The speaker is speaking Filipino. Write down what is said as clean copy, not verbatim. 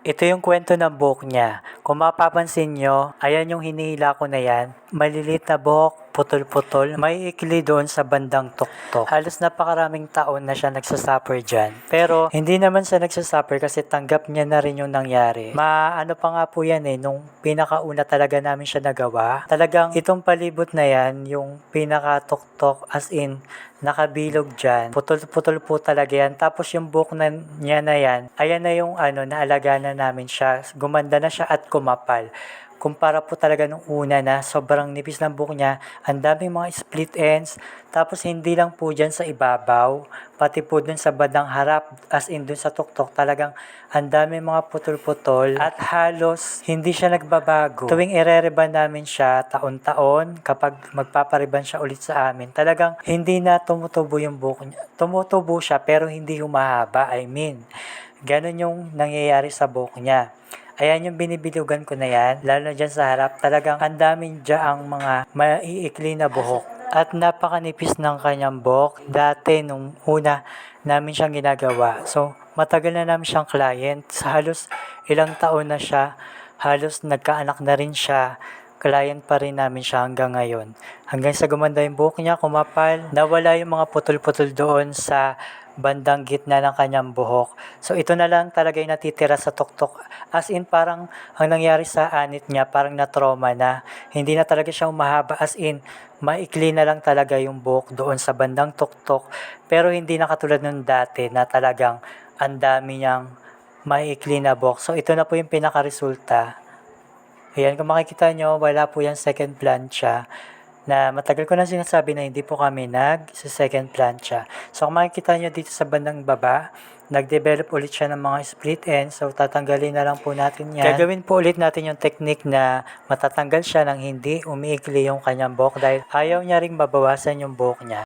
Ito yung kwento ng buhok niya. Kung mapapansin nyo, ayan yung hinihila ko na yan. Malilit na buhok, putol-putol, may ikli doon sa bandang tuktok. Halos napakaraming taon na siya nagsasuffer dyan. Pero hindi naman siya nagsasuffer kasi tanggap niya na rin yung nangyari. Ano pa nga po yan nung pinakauna talaga namin siya nagawa. Talagang itong palibot na yan, yung pinakatuktok as in, nakabilog dyan. Putol-putol po talaga yan. Tapos yung buhok niya na yan, ayan na yung naalaga na namin siya. Gumanda na siya at kumapal. Kumpara po talaga nung una na sobrang nipis ng buhok niya, ang daming mga split ends, tapos hindi lang po dyan sa ibabaw, pati po dun sa bandang harap, as in dun sa tuktok, talagang ang daming mga putol-putol at halos hindi siya nagbabago. Tuwing ire-reban namin siya taon-taon, kapag magpapariban siya ulit sa amin, talagang hindi na tumutubo yung buhok niya. Tumutubo siya pero hindi humahaba, ganun yung nangyayari sa buhok niya. Ayan yung binibilugan ko na yan, lalo na dyan sa harap. Talagang ang daming dyaang mga maiikli na buhok. At napakanipis ng kanyang buhok. Dati nung una namin siyang ginagawa. So matagal na namin siyang client. Halos ilang taon na siya. Halos nagkaanak na rin siya. Client pa rin namin siya hanggang ngayon. Hanggang sa gumanda yung buhok niya, kumapal. Nawala yung mga putol-putol doon sa bandang gitna ng kanyang buhok. So ito na lang talaga yung natitira sa tuktok. As in parang ang nangyari sa anit niya, parang na-trauma na. Hindi na talaga siya umahaba, as in maikli na lang talaga yung buhok doon sa bandang tuktok. Pero hindi na katulad nung dati na talagang ang dami niyang maikli na buhok. So ito na po yung pinaka-resulta. Ayan, kung makikita nyo, wala po yung second plancha. Na matagal ko na sinasabi na hindi po kami second plancha. So kung makikita nyo dito sa bandang baba, nag-develop ulit siya ng mga split ends. So tatanggalin na lang po natin yan. Gagawin po ulit natin yung technique na matatanggal siya ng hindi umiikli yung kanyang buhok dahil ayaw niya ring mabawasan yung buhok niya.